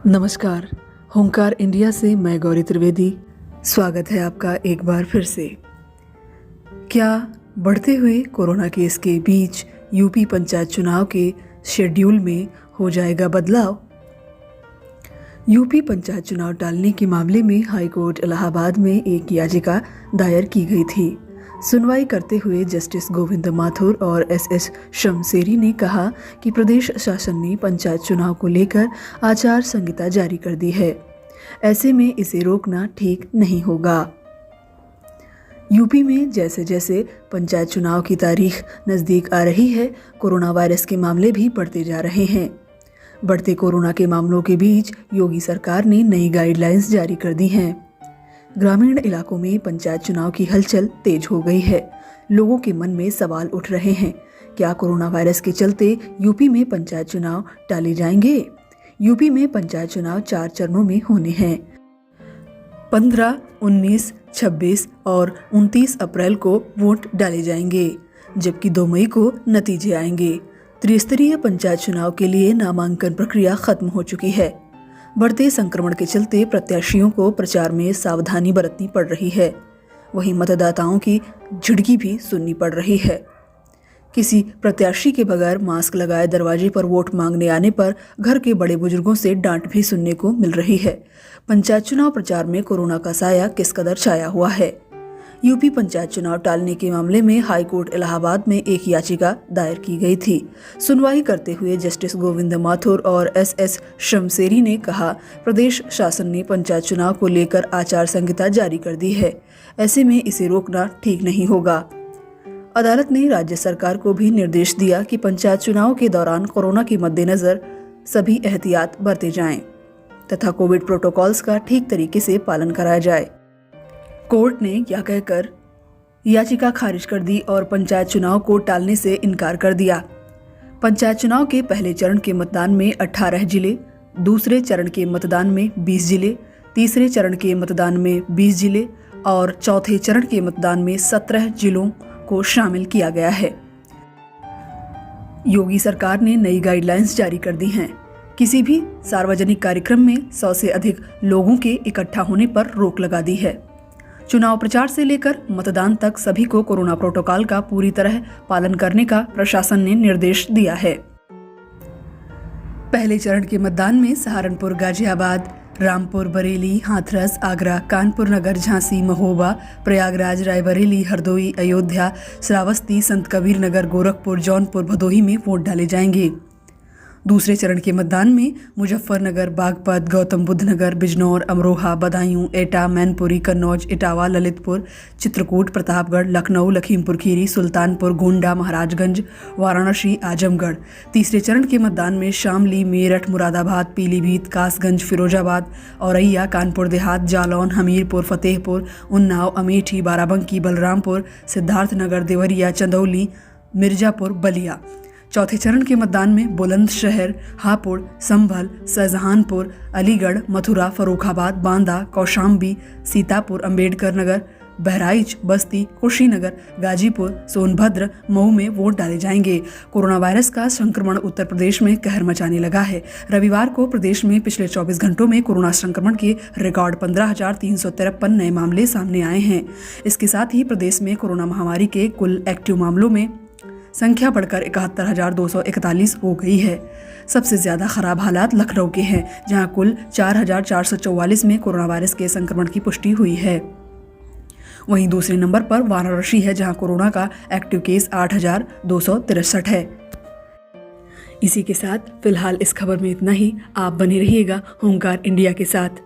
नमस्कार। होमकार इंडिया से मैं गौरी त्रिवेदी। स्वागत है आपका एक बार फिर से। क्या बढ़ते हुए कोरोना केस के बीच यूपी पंचायत चुनाव के शेड्यूल में हो जाएगा बदलाव? यूपी पंचायत चुनाव टालने के मामले में हाईकोर्ट इलाहाबाद में एक याचिका दायर की गई थी। सुनवाई करते हुए जस्टिस गोविंद माथुर और एस शमसेरी ने कहा कि प्रदेश शासन ने पंचायत चुनाव को लेकर आचार संहिता जारी कर दी है। ऐसे में इसे रोकना ठीक नहीं होगा। यूपी में जैसे जैसे पंचायत चुनाव की तारीख नज़दीक आ रही है, कोरोना वायरस के मामले भी बढ़ते जा रहे हैं। बढ़ते कोरोना के मामलों के बीच योगी सरकार ने नई गाइडलाइंस जारी कर दी हैं। ग्रामीण इलाकों में पंचायत चुनाव की हलचल तेज हो गई है। लोगों के मन में सवाल उठ रहे हैं, क्या कोरोना वायरस के चलते यूपी में पंचायत चुनाव टाले जाएंगे? यूपी में पंचायत चुनाव 4 चरणों में होने हैं। 15, 19, 26 और 29 अप्रैल को वोट डाले जाएंगे, जबकि 2 मई को नतीजे आएंगे। त्रिस्तरीय पंचायत चुनाव के लिए नामांकन प्रक्रिया खत्म हो चुकी है। बढ़ते संक्रमण के चलते प्रत्याशियों को प्रचार में सावधानी बरतनी पड़ रही है। वहीं मतदाताओं की झिड़की भी सुननी पड़ रही है। किसी प्रत्याशी के बगैर मास्क लगाए दरवाजे पर वोट मांगने आने पर घर के बड़े बुजुर्गों से डांट भी सुनने को मिल रही है। पंचायत चुनाव प्रचार में कोरोना का साया किस कदर छाया हुआ है? यूपी पंचायत चुनाव टालने के मामले में हाईकोर्ट इलाहाबाद में एक याचिका दायर की गई थी। सुनवाई करते हुए जस्टिस गोविंद माथुर और एस शमसेरी ने कहा, प्रदेश शासन ने पंचायत चुनाव को लेकर आचार संहिता जारी कर दी है। ऐसे में इसे रोकना ठीक नहीं होगा। अदालत ने राज्य सरकार को भी निर्देश दिया कि पंचायत चुनाव के दौरान कोरोना के मद्देनजर सभी एहतियात बरते जाएं तथा कोविड प्रोटोकॉल्स का ठीक तरीके से पालन कराया जाए। कोर्ट ने क्या कहकर याचिका खारिज कर दी और पंचायत चुनाव को टालने से इनकार कर दिया। पंचायत चुनाव के पहले चरण के मतदान में 18 जिले, दूसरे चरण के मतदान में 20 जिले, तीसरे चरण के मतदान में 20 जिले और चौथे चरण के मतदान में 17 जिलों को शामिल किया गया है। योगी सरकार ने नई गाइडलाइंस जारी कर दी हैं। किसी भी सार्वजनिक कार्यक्रम में 100 से अधिक लोगों के इकट्ठा होने पर रोक लगा दी है। चुनाव प्रचार से लेकर मतदान तक सभी को कोरोना प्रोटोकॉल का पूरी तरह पालन करने का प्रशासन ने निर्देश दिया है। पहले चरण के मतदान में सहारनपुर, गाजियाबाद, रामपुर, बरेली, हाथरस, आगरा, कानपुर नगर, झांसी, महोबा, प्रयागराज, रायबरेली, हरदोई, अयोध्या, श्रावस्ती, संत कबीर नगर, गोरखपुर, जौनपुर, भदोही में वोट डाले जाएंगे। दूसरे चरण के मतदान में मुजफ्फरनगर, बागपत, गौतम बुद्ध नगर, बिजनौर, अमरोहा, बदायूं, एटा, मैनपुरी, कन्नौज, इटावा, ललितपुर, चित्रकूट, प्रतापगढ़, लखनऊ, लखीमपुर खीरी, सुल्तानपुर, गोंडा, महाराजगंज, वाराणसी, आजमगढ़। तीसरे चरण के मतदान में शामली, मेरठ, मुरादाबाद, पीलीभीत, कासगंज, फिरोजाबाद, औरैया, कानपुर देहात, जालौन, हमीरपुर, फतेहपुर, उन्नाव, अमेठी, बाराबंकी, बलरामपुर, सिद्धार्थनगर, देवरिया, चंदौली, मिर्जापुर, बलिया। चौथे चरण के मतदान में बुलंदशहर, हापुड़, संभल, शाहजहांपुर, अलीगढ़, मथुरा, फर्रुखाबाद, बांदा, कौशाम्बी, सीतापुर, अंबेडकर नगर, बहराइच, बस्ती, कुशीनगर, गाजीपुर, सोनभद्र, मऊ में वोट डाले जाएंगे। कोरोना वायरस का संक्रमण उत्तर प्रदेश में कहर मचाने लगा है। रविवार को प्रदेश में पिछले 24 घंटों में कोरोना संक्रमण के रिकॉर्ड 15,353 नए मामले सामने आए हैं। इसके साथ ही प्रदेश में कोरोना महामारी के कुल एक्टिव मामलों में संख्या बढ़कर 71,241 हो गई है। सबसे ज्यादा खराब हालात लखनऊ के हैं, जहां कुल 4,444 में कोरोना वायरस के संक्रमण की पुष्टि हुई है। वहीं दूसरे नंबर पर वाराणसी है, जहां कोरोना का एक्टिव केस 8,263 है। इसी के साथ फिलहाल इस खबर में इतना ही। आप बने रहिएगा होमकार इंडिया के साथ।